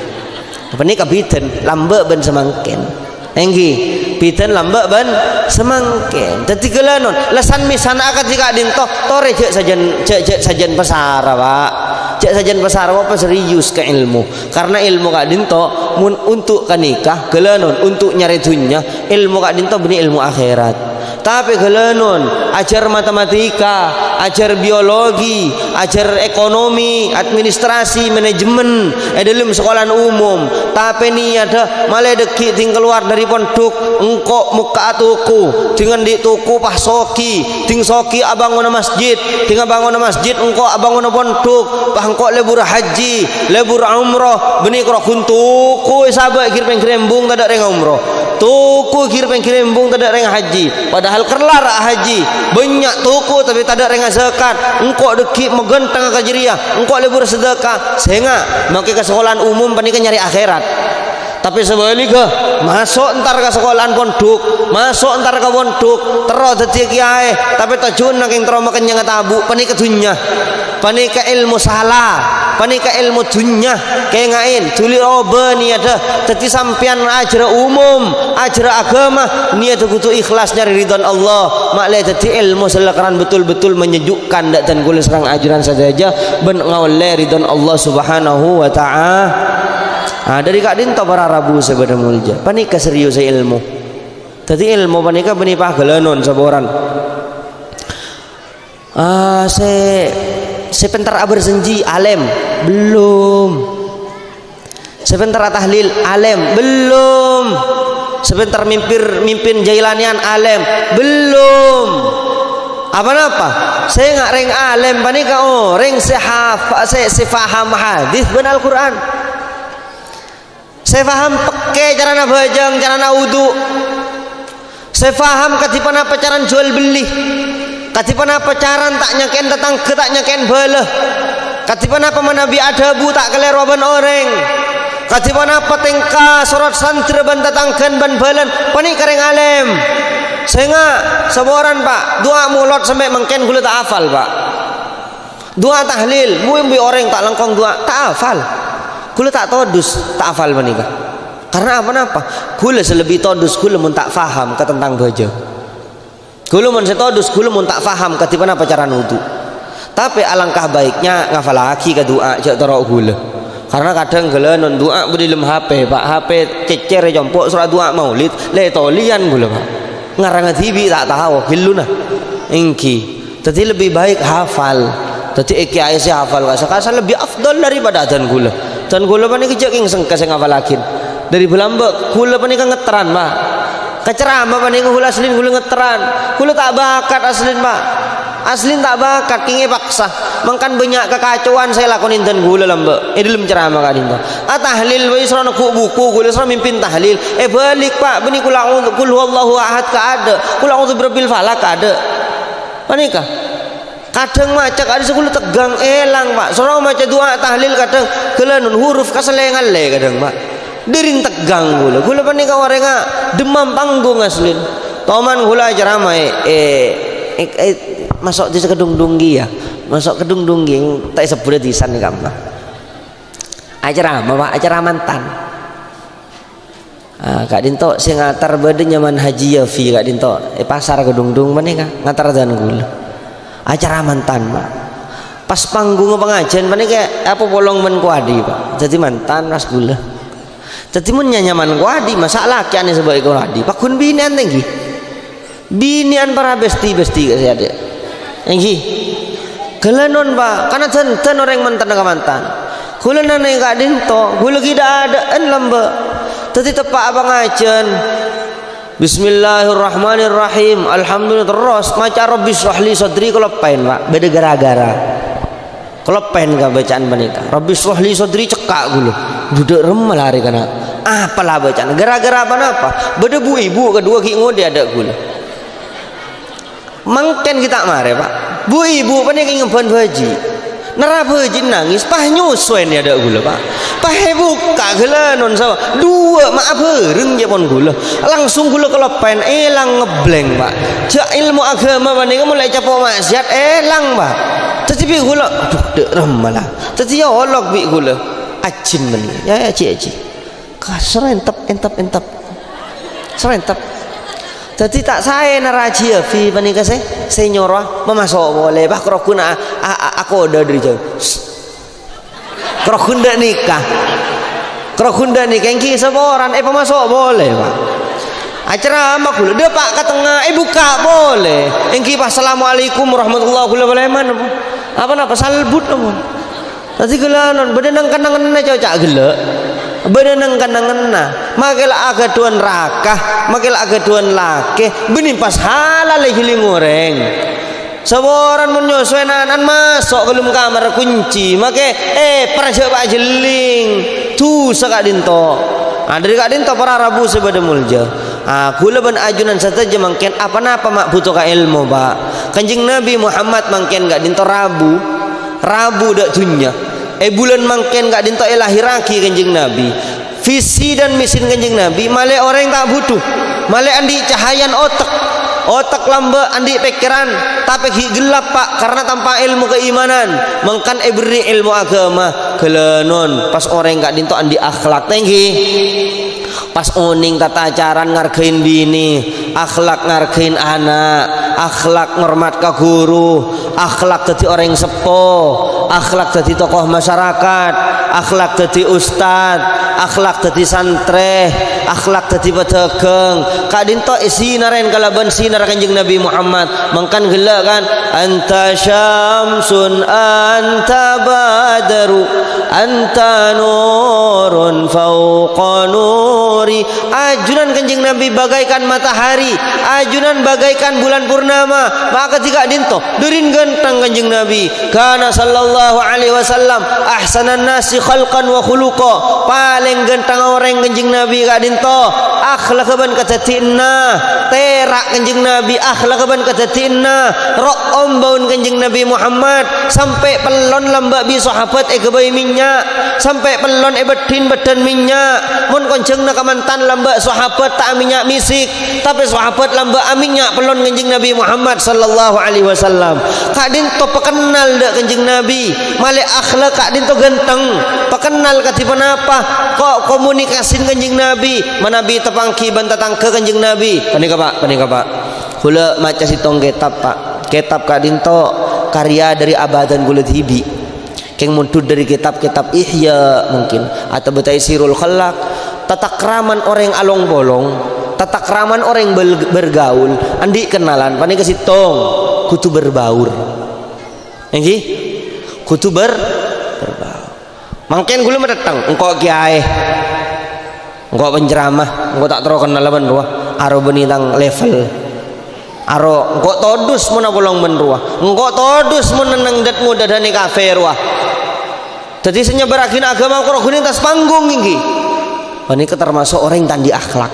apa ni kabiten lambe ben semangken enggi piten lambe ben semangken dadi gelanon lesan misan akad jika dinto tore cek sajen pasar pak cek sajen pasar apa serius ke ilmu karena ilmu kak dinto mun untuk kanikah gelanon untuk nyari dunya ilmu kak dinto benih ilmu akhirat tapi gelanon ajar matematika ajar biologi ajar ekonomi administrasi manajemen dalam sekolah umum tapi ni ada malah deki ting keluar dari pondok engkok muka tuku dengan di tuku pah soki ting soki abangun masjid ting abangun masjid engkok abangun pondok pah engkok lebur haji lebur umroh benih kerokun tuku sahabat kirpeng kirembung tak ada reng umroh tuku kirpeng kirembung tak ada reng haji padahal kerlar haji banyak tuku tapi tak ada reng zakat engkau deki megentang kajriah engkau lebur sedekah sehingga makai ke sekolahan umum panika nyari akhirat tapi sebaliknya masuk entar ke sekolahan pondok masuk entar ke pondok terus dadi kiai tapi tajun nang tero makan tabu panika dunya panika ilmu salah panika ilmu dunya kayak ngain tuli oba ni ada dadi sampean ajar umum ajar agama niat kudu ikhlas nyari ridwan Allah makleh dadi ilmu selakaran betul-betul menyejukkan dak dan kula serang ajaran saja ben ngaule ridwan Allah Subhanahu wa taala. Dari kak dinto para rabu sebeda mulja panika serius ilmu tadi ilmu panika benih pagelanon saboran sebentar bersenji alem belum sebentar tahlil alem belum sebentar mimpin jailanian alem belum apa saya nggak reng alem panika reng sefaham hadis ben Al-Quran saya faham pakai cara bajang cara wudu saya faham katipan apa cara jual beli katipan apa cara tak nyaken datang ke tak nyaken bala katipan apa menabi adabu tak keleroban orang katipan apa tengka sorot santri ban datangkan ban balan panik kareng alem sehingga seboran pak doa mulot sampai mengken gula tak hafal pak doa tahlil mui orang tak langkong doa tak hafal kula tak todus tak hafal menikah karena apa kula selebih todus kula mun tak faham ke tentang baja kula mun setodus kula mun tak faham ketipan apa cara wudu tapi alangkah baiknya ngafal lagi ke doa cek toro kula karena kadang gelanon doa di dalam HP pak HP cecer jompok surat doa maulid le tolian kula pak ngarang TV tak tahu hiluna engki Tadi lebih baik hafal. Tadi kiai saya hafal kasa lebih afdal daripada adzan kula. Dan kula pani kejak king sengke sing hafalakin. Dari belamba kula pani ngeteran, Pak. Keceramah pani kula aslin kula ngeteran. Kula tak bakat aslin, Pak. Aslin tak bakat kinge paksa. Mangkan banyak kekacauan saya lakonin dan gula lamba. Dalam ceramah kadin to. Tahlil wa isra ku buku gula isra mimpin tahlil. Balik, Pak. Beni kula qul huwallahu ahad ka ada. Kula a'udzu birabbil falaq ada. Panika. Kadang maca kadang sekula tegang elang, Pak. Surah maca doa tahlil kadang kelenun huruf kaselengan le kadang, Pak. Diring tegang gula. Gula panika warenga demam panggung aslin. Toman gula ceramah masuk di kedung dunggi ya, masuk kedung dunggi tak sebut di sana kamu. Acara apa, Pak? Acara mantan. Kak Dinto sing ngatar bade nyaman haji ya fi Kak Dinto pasar kedung dung mana kah ngatar dan gula. Acara mantan, Pak. Pas panggung pengajian mana kayak apa bolong men kuadi, Pak. Jadi mantan mas gula. Jadi mun nyaman kuadi masalah kian sebagai kuadi. Pak kun binian tinggi. Binian para besti-besti ke saya dia. Enggi kelenon, Pak, karena ten orang mantan ke mantan kulenan yang Kak Dinto gula tidak ada lamba tadi tepak abang ajen bismillahirrahmanirrahim alhamdulillah terus maca rabbi shrahli sadri kelepain, Pak, beda gara-gara kelepain ke bacaan menikah rabbi shrahli sadri cekak gula duduk remah lari kana apalah bacaan gara-gara apa beda bu ibu kedua ki ngode ada gula mangken kita mare, Pak. Bu ibu panik ngemban baji. Nara baji nangis pah nyusuen ya ada gula, Pak. Pah buka gelanon sama. Dua maaf hereng je pon gula. Langsung gula kelepen elang ngebleng, Pak. Jak ilmu agama panik mulai capo maksiat elang, Pak. Tetapi gula aduh dek remalah. Tetapi ya olok bi gula. Acin men. Ya aci. Serentap. Serentap. Jadi tak saya naraji ya fi panika saya nyoroh memasok boleh bah krokuna aku udah dari jauh krokunda nikah engki seboran pemasok boleh, Pak. Acara ama kula dia Pak ke tengah buka boleh engki pas assalamualaikum warahmatullahi wabarakatuh apa salbut namun tadi gelanon bedenang kanangan cocak gela bedenang kanangan makelah agaduan rakah makelah agaduan lake benih pas halal hiling goreng seboran menyesuaikan masuk ke dalam kamar kunci make perasaan Pak jeling tuh Kak Dinto dari Kak Dinto para rabu sebada mulja aku leban ajunan saja mungkin apa-apa mak butuh ka ilmu, Pak. Kanjeng Nabi Muhammad mungkin Kak Dinto rabu dak dunya bulan mangken Kak Dinto lahiraki Kanjeng Nabi visi dan misi Kanjeng Nabi male orang tak butuh male andi cahayan otak lamba andi pikiran tapi gelap, Pak, karena tanpa ilmu keimanan mangkan beri ilmu agama kelenon pas orang Kak Dinto andi akhlak tinggi pas oning tata acaran ngargain bini akhlak ngargain anak akhlak ngormat ke guru akhlak jadi orang sepuh akhlak jadi tokoh masyarakat akhlak jadi ustad akhlak jadi santre akhlak jadi pedagang Kak Dinto sinaren kalaban sinar Kanjeng Nabi Muhammad mangkan gela kan anta syamsun anta badaru anta nurun fauqa nuri ajunan Kanjeng Nabi bagaikan matahari ajunan bagaikan bulan purnama maka ketika Dinto durin ganteng Kanjeng Nabi kana sallallahu alaihi wasallam ahsanan nasi khalqan wa khuluqa paling ganteng orang Kanjeng Nabi Kak Dinto akhlak ban katatinna terak Kanjeng Nabi akhlak ban katatinna ro'om baun Kanjeng Nabi Muhammad sampai pelon lambak bi sahabat kebai minyak sampai pelon bedin badan minyak mun konjeng nak mantan lambak sahabat tak minyak misik tapi sahabat lambak minyak pelon Kanjeng Nabi Muhammad sallallahu alaihi wasallam Kak Dinto pekenal dak Kanjeng Nabi male akhlak Kak Dinto ganteng pekenal katipan apa kok komunikasin Kanjeng Nabi manabi tepangki bantatang ke Kanjeng Nabi panika Pak kula maca sitong kitab, Pak, kitab Kak Dinto karya dari abadan gula hibi keng muntud dari kitab-kitab Ihya mungkin atau Bataisirul Khalaq tata keraman orang along bolong tata keraman orang bergaul andi kenalan panika sitong kutu berbaur. Engki kutu berbaur. Mangken kula mendatang engko kiai. Engko penceramah, engko tak tero kenal ben ruah, aro beni tang level. Aro engko todus mun bolong ben ruah. Engko todus mun nang dat mudadane kafe ruah. Jadi senyebarake agama karo gune tas panggung iki. Ini termasuk orang yang tandi akhlak.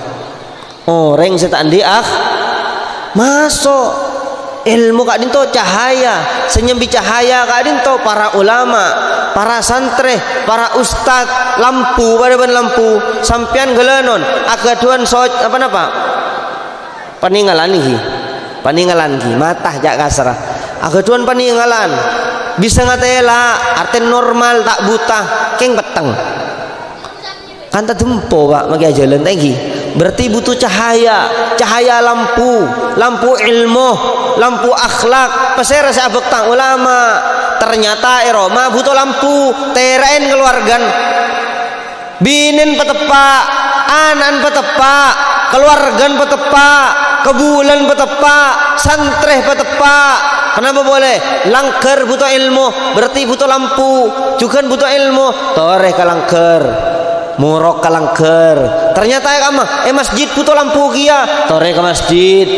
Orang yang tandi masuk ilmu kak dinto cahaya, senyumbi cahaya kak dinto para ulama, para santri, para ustad, lampu pada ban lampu, sampian gelanon, agaduan apa peninggalan ki, mata jak kasrah, agaduan peninggalan, bisa ngatela, arti normal tak buta, keng peteng. Kan tak dempo pak maki jalan tinggi berarti butuh cahaya lampu ilmu, lampu akhlak pasera saya bektang ulama ternyata Roma butuh lampu terain keluargan binin petepak anan petepak keluargan petepak kebulan petepak santreh petepak. Kenapa boleh? Langker butuh ilmu berarti butuh lampu juga butuh ilmu toreh kalangker murok kalangker ternyata ya kama masjid butuh lampu kia tore ke masjid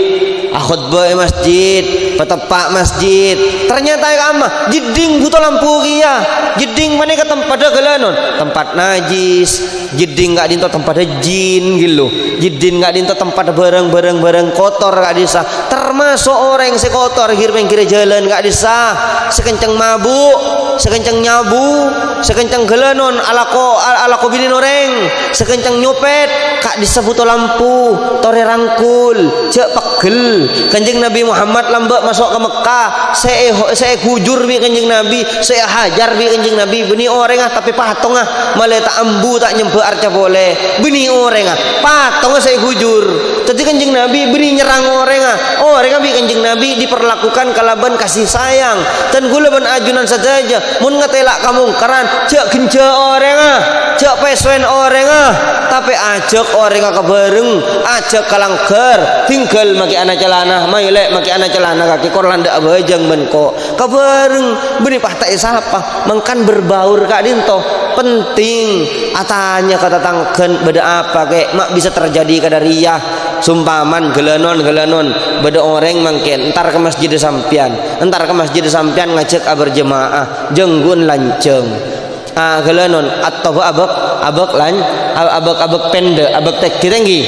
khutbah masjid petepak masjid ternyata ya kama jeding butuh lampu kia jeding mana ke tempat gelanon tempat najis jeding gak dinto tempat jin gitu jeding gak dinto tempat barang kotor gak disah termasuk orang yang sekotor kira jalan gak disah sekencang mabuk sekencang nyabu sekencang gelanon alako binin orang sekencang nyopet kak disebut lampu tore rangkul cek pegel kanjeng Nabi Muhammad lambak masuk ke Mekah saya kujur bi kanjeng Nabi saya hajar bi kanjeng Nabi beni orang tapi patong malah tak ambu tak nyembah arca boleh beni orang patong saya kujur jadi kanjeng Nabi beni nyerang orang bi kanjeng Nabi diperlakukan kalaban kasih sayang dan gula ban ajunan saja mun ngatelak kamu karan cek genja orang cek pesuen orang tapi ajak orang ke bareng ajak kalangker tinggal maki anak celana mailek maki anak celana kaki korlan dak bajang menko ke bareng beri pahta isapa mengkan berbaur kak dinto penting atanya kata tangken beda apa kek mak bisa terjadi kadariyah sumpaman gelanon beda orang mangken entar ke masjid sampian ngajak berjemaah jenggun lanceng gelanon atau abak pende abak tek tinggi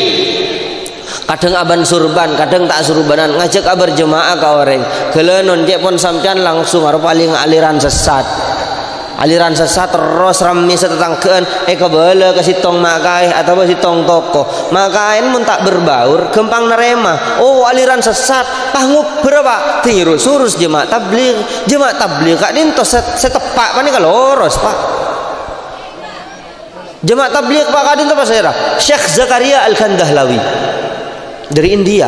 kadang aban surban kadang tak surbanan ngajak berjemaah ke orang gelanon cek pun sampian langsung harus paling aliran sesat terus rami setetangkeun kebala ke sitong makai atau ke sitong toko makain mun tak berbaur gampang nerema aliran sesat pangup berapa tirus jemaah tabligh kak dinto setepak pani kaloros pak jemaah tabligh pak kak dinto pasera Syekh Zakaria Al-Kandahlawi dari India.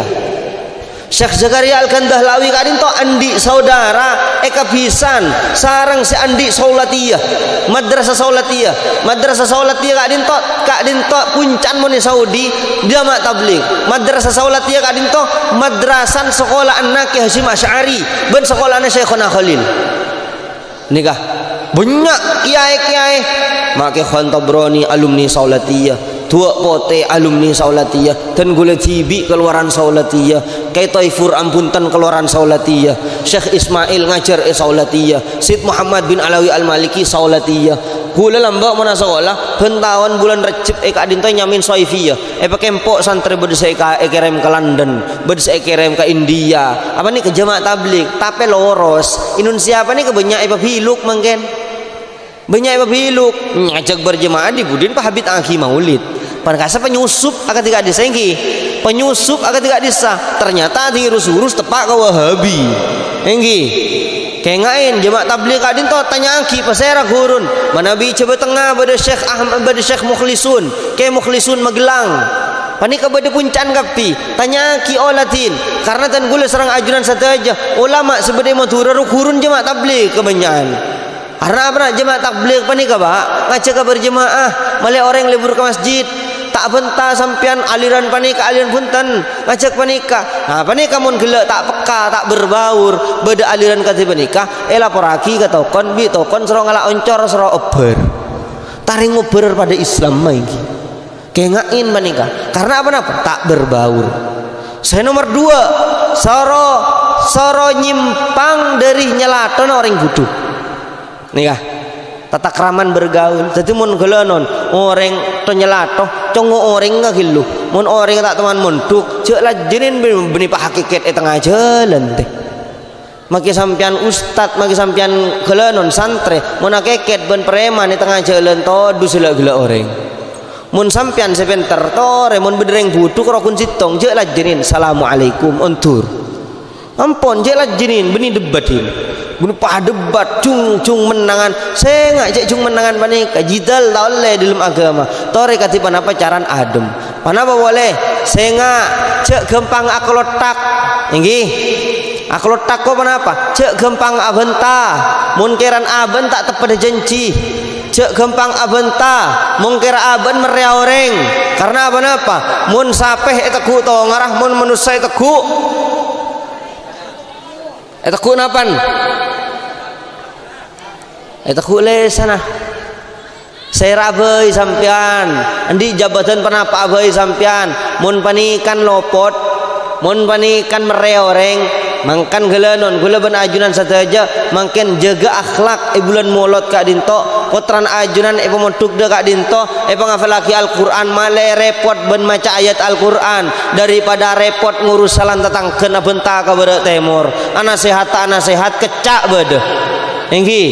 Syekh Zakaria Al-Kandahlawi kak dinto andi saudara pisan sarang si andi saulatiyah madrasah saulatiyah kak dinto puncan moni Saudi jamaah tabligh madrasah saulatiyah kak dinto madrasan sekolah anak Hasyim Asy'ari ben sekolahnya Syekhona Khalil nikah banyak kiai make Khan Tabrani alumni saulatiyah tua pote alumni saulatiyah dan gula tibi keluaran saulatiyah kai Taifur Ampunten keluaran saulatiyah Syekh Ismail ngajar saulatiyah Syed Muhammad bin Alawi Al-Maliki saulatiyah gula lambak mana sekolah bentawan bulan Recep adinto nyamin soifiyah kempok santri berdesa kirim ke London berdesa kirim ke India apa nih ke jamaah tabligh tapi loros Indonesia apa nih ke banyak hiluk mangken banyak hiluk ngajak berjemaah di budin Pak Habib Akhi Maulid Pankasa penyusup agak tidak disengki penyusup agak tidak disah ternyata urus tepak ke Wahabi enggi kengain jemaah tabligh kadin to tanya aki pasera gurun manabi coba tengah pada Syekh Ahmad pada Syekh Mukhlisun ke Mukhlisun Magelang panik kepada puncan kapi tanya aki olatin karena tan gula serang ajunan satu aja ulama sebagai motor gurun jemaah tabligh kebanyakan karena apa jemaah tabligh panik apa ngajak berjemaah malah orang libur ke masjid tak bentah sampean aliran panika aliran punten ngajak panika. Nah panika mun gelek tak peka tak berbaur beda aliran kati panika laporaki ka tokon bi tokon sero ngalak oncor sero ober. Taring ober pada Islam mah iki. Kengain panika. Karena apa? Tak berbaur. Saya nomor 2 soro nyimpang dari nyelaton orang butuh. Nikah tata kraman bergaul. Jadi mun gelenon orang to nyelatoh congo orang ngagilu. Mun orang tak teman munduk cek lah jenin beni pak hakikat tengah jalan teh. Maki sampian ustad maki sampian gelenon santre mun akeket ben preman di tengah jalan to dusila gila orang. Mun sampian sebentar to mun bedereng butuh karo kun sitong cek lah jenin assalamualaikum ontur. Ampun cek lah jenin beni debatin. Beni pa debat cung menangan saya ngak cek cung menangan panika jidal tak oleh dalam agama tore katipan apa caran adem panapa boleh saya ngak cek gempang aku letak inggih aku letak kok panapa cek gempang abenta munkiran aben tak tepat janji cek gempang abenta mungkir aben meria orang karena apa mun sapeh etaku to ngarah mun manusia etaku napan etaku le sana saya rabai sampian andi jabatan penapa abai sampian mun panikan lopot mun panikan merea orang mangkan gelenon gula ben ajunan saja mangken jaga akhlak bulan molot kak dinto potran ajunan pemotuk de kak dinto pangafalaki Al-Quran male repot ben maca ayat Al-Quran daripada repot ngurus salan tatang kena benta ka beureuk timur ana sehat kecak beude enggi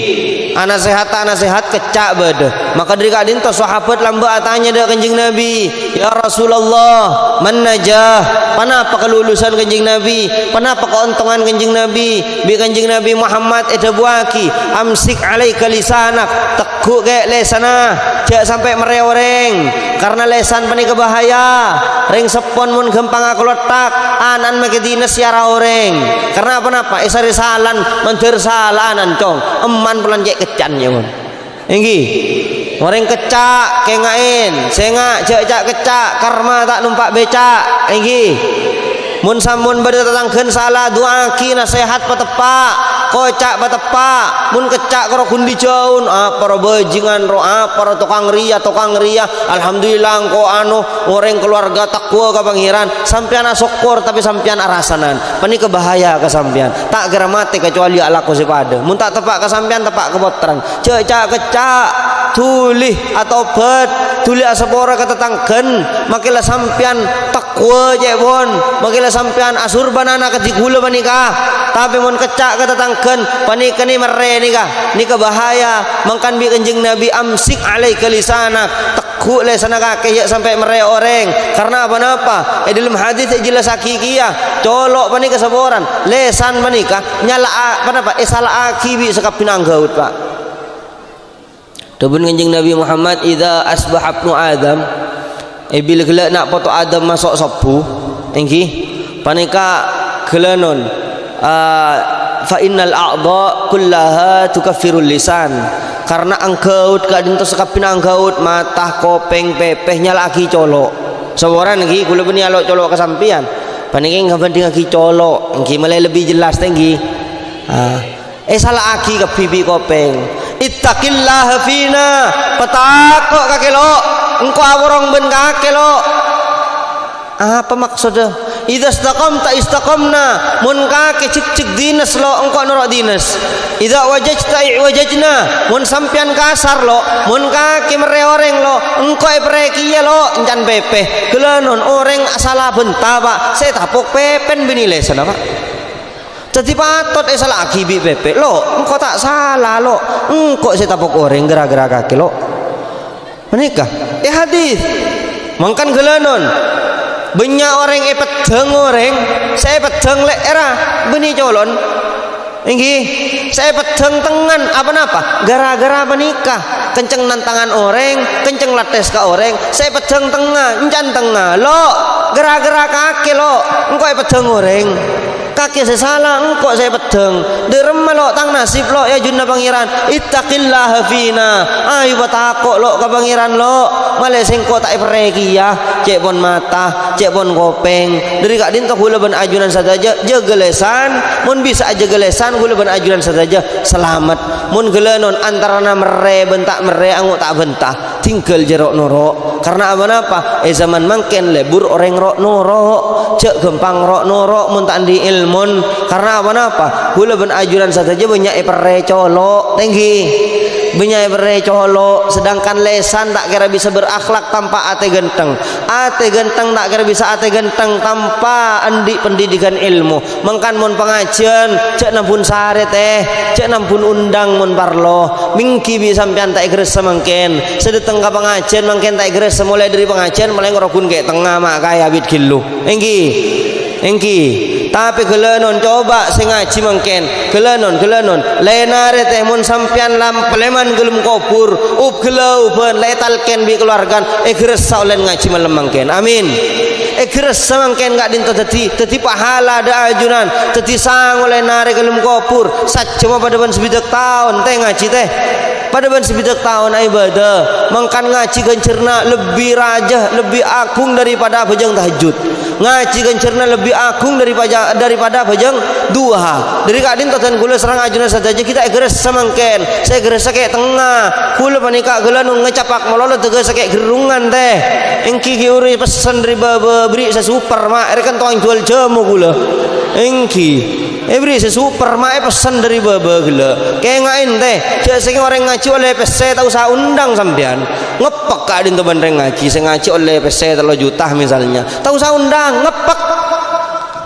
anak sehat kecak bade maka dari kadin to sahabat lamba tanya dah kanjeng Nabi ya Rasulullah man najah panapa kelulusan kanjeng Nabi panapa keuntungan kanjeng Nabi bi kanjeng Nabi Muhammad eta buaki amsik alaika lisanak tekuk ke lesana jak sampai merewreng karena lesan panika bahaya ring sepon mun gampang aku letak anan make dinas siara oreng karena apa esari salan mentir salanan cong eman pelan cek kecan ya mun enggi orang kecak kengain senga cek kecak karma tak numpak becak enggi mun samun bade tatangkeun salah duaki nasihat patepak kocak patepak mun kecak karo kundi jaun apa ro bajingan ro apa ro tukang ria alhamdulillah engko anu orang keluarga takwa ka pangeran sampean syukur tapi sampean arasanan panika bahaya ka sampean tak gara mati kecuali alaku sepada mun tak tepak ka sampean tepak ke potran cecak kecak tulih atau bet tulih asapora katetangkeun makilah sampean takwa jebon makilah sampean asur banana kecik gula panika tapi mun kecak katetangkeun panika ni mere nikah bahaya mangkan bi kanjeng Nabi amsik alaika lisanak tekuk lesana kake ya sampai mere orang karena apa dalam hadis jelas hakikiyah colok panika saboran lesan panika nyala apa salah akibi sakapinang gaut pak Dapun kanjeng Nabi Muhammad idza asbaha ibnu Adam bila gelak nak foto Adam masuk sabu enggi panika gelanon fa innal a'dha kullaha tukaffirul lisan karena anggaut ka dinto sakapin anggaut mata kopeng pepeh nyalaki colok saworan enggi kula beni alok colok kasampian paniki ngabanding lagi colok enggi mulai lebih jelas tenggi salah aki ke bibi kopeng ittaqillaha fina patakok kakelo engko aworong ben kakelo apa maksudnya idza istaqamta istaqamna mun kake cik dinas lo engko norok dinas idza wajajta wajajna mun sampean kasar lo mun kake mereoreng lo engko epreki lo encan pepeh gelanon orang salah benta pak saya tapok pepen binile sana pak jadi patot salah akibi pepe lo engko tak salah lo engko saya tapok orang gara-gara kaki lo menikah hadis mangkan gelanon banyak orang pedeng orang saya pedeng lek era beni colon inggi saya pedeng tengan apa gara-gara menikah kenceng nantangan orang kenceng lates ke orang saya pedeng tengah encan tengah lo gara-gara kaki lo engko pedeng orang kaki saya salah engkau saya pedeng derem lo tang nasib lo ya junna pangeran ittaqillaha fina ayo batakok lo ka pangeran lo male sing kok tak pereki ya cek pon mata cek pon kopeng dari kak dinto kula ben ajunan saja jegelesan mun bisa aja gelesan kula ben ajunan saja selamat mun gelenon antarana mere bentak mere angu tak bentah tinggal jerok norok karena apa zaman mangken lebur orang rok norok cek gempang rok norok mun tak di ilmun karena apa kula ben ajunan saja banyak pere colok tinggi banyak pere colok sedangkan lesan tak kira bisa berakhlak tanpa ate genteng tak kira bisa ate genteng tanpa andi pendidikan ilmu mangkan mun pengajian cek nampun sare teh cek nampun undang mun parlo mingki bi sampean tak igres semangken sedeteng ka pengajian mangken tak igres mulai dari pengajian mulai ngerokun kayak tengah mak kaya bit kilo engki tapi gelenon coba sing ngaji mangken gelenon lenare teh mun sampean lam peleman gelem kopur gelau ben letalken bi keluargan igres saulen ngaji malam mangken amin igres samangken gak dinto dadi pahala ada ajunan dadi sang oleh nare gelem kopur sajema pada ban sebidak tahun teh ngaji teh pada ban sebidak tahun ibadah mangkan ngaji gencerna lebih rajah lebih agung daripada bajang tahajud ngaji gencerna lebih agung daripada bajang duha dari kadin totan kula serang ajunan saja kita igres samangken saya igres kayak tengah kula panika geula nu ngecapak mololo tegas kayak gerungan teh engki giuri pesan dari baba beri saya super mak rekan tukang jual jamu gula engki beri saya super mak pesan dari baba gula kayak ngain teh cek sing orang ngaji oleh PC tak usah undang sampean ngepek kadin to bandreng ngaji sing ngaji oleh PC 3 juta misalnya tak usah undang ngepek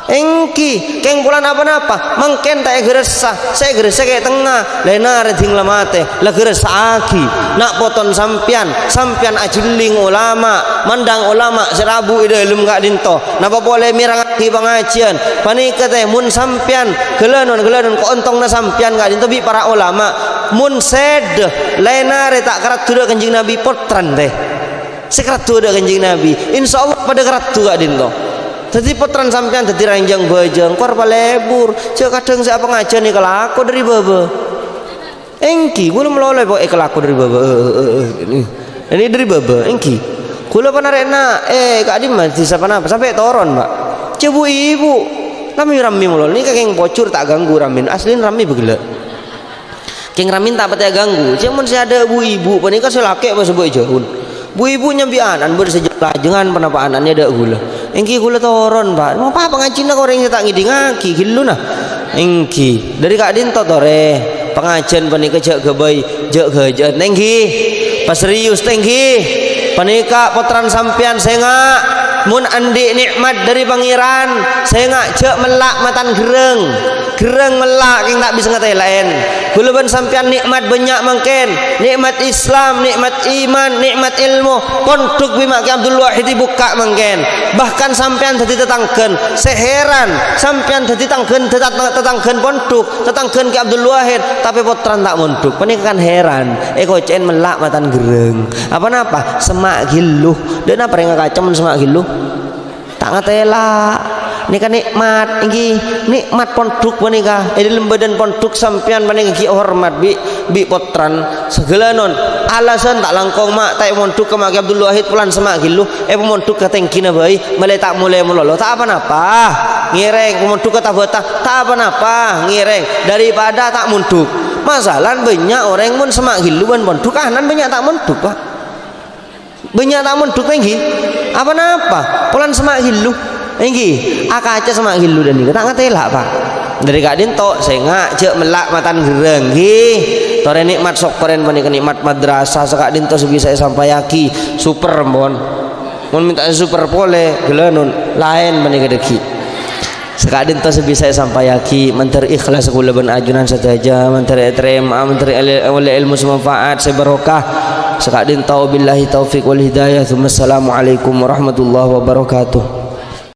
engki keng bulan apa-apa mangken tak geresa saya geresa kayak tengah lenar ding lamate la geresa aki nak poton sampian ajuling ulama mandang ulama serabu ide ilmu gak dinto napa boleh mirang aki pengajian panika teh mun sampian gelenon ko ontongna sampian gak dinto bi para ulama mun sed lenare tak kerat tuda kanjing nabi potran teh sekerat tuda kanjing nabi insyaallah pada kerat tuda dinto jadi potran sampean jadi ranjang bajang korba lebur cek kadang saya pengajian nih kelaku dari baba engki gula meloleh kok kelaku dari baba ini dari baba engki gula panarena kak Adim masih siapa napa sampai toron mbak cebu ibu rami melol ini kakek bocor tak ganggu ramin aslin rami begila keng ramin tak patah ganggu cuman saya ada ibu panika saya laki apa sebuah jahun bu ibu nyambianan bersejak jangan penapaanannya ada gula engki gula toron pak mau apa pengajian nak orang yang tak ngidi ngaki gilu nah engki dari kak dinto tore pengajian panika jak gabai jak gajah engki pas serius engki panika potran sampian saya mun andi nikmat dari pangeran saya jak melak matan gereng melak yang tak bisa ngatai lain gulaban sampean nikmat banyak mangken nikmat Islam nikmat iman nikmat ilmu pondok bima ki Abdul Wahid buka mangken bahkan sampean dadi tetanggen seheran sampean dadi tetanggen pondok tetanggen ki Abdul Wahid tapi potran tak mondok panika kan heran kocen melak matan gereng apa semak giluh dan apa yang ngakacem semak giluh tak ngatela ini kan nikmat ini nikmat pondok panika di lembadan pondok sampean panika ki hormat bi potran segala non alasan tak langkong mak tak pondok ke mak Abdul Wahid pulan semak gilu pondok ke tengkina bayi mulai tak mulai melolo tak apa-apa ngireng pondok ke tabata tak apa-apa ngireng daripada tak mondok masalah banyak orang mun semak gilu ban pondok kanan banyak tak mondok pak banyak tak mondok tinggi apa-apa pulan semak gilu engki akaca sama gilu dan ni tak ngatela pak dari kak dinto saya ngajak melak matan gereng nggih tore nikmat sok toren panika nikmat madrasah sekak dinto sebisa sampai yaki super mon minta super pole gelenon lain panika deki sekak dinto sebisa sampai yaki menteri ikhlas kula ben ajunan saja menteri terima menteri oleh ilmu semanfaat sebarokah sekak dinto billahi taufik wal hidayah. Assalamualaikum warahmatullahi wabarakatuh.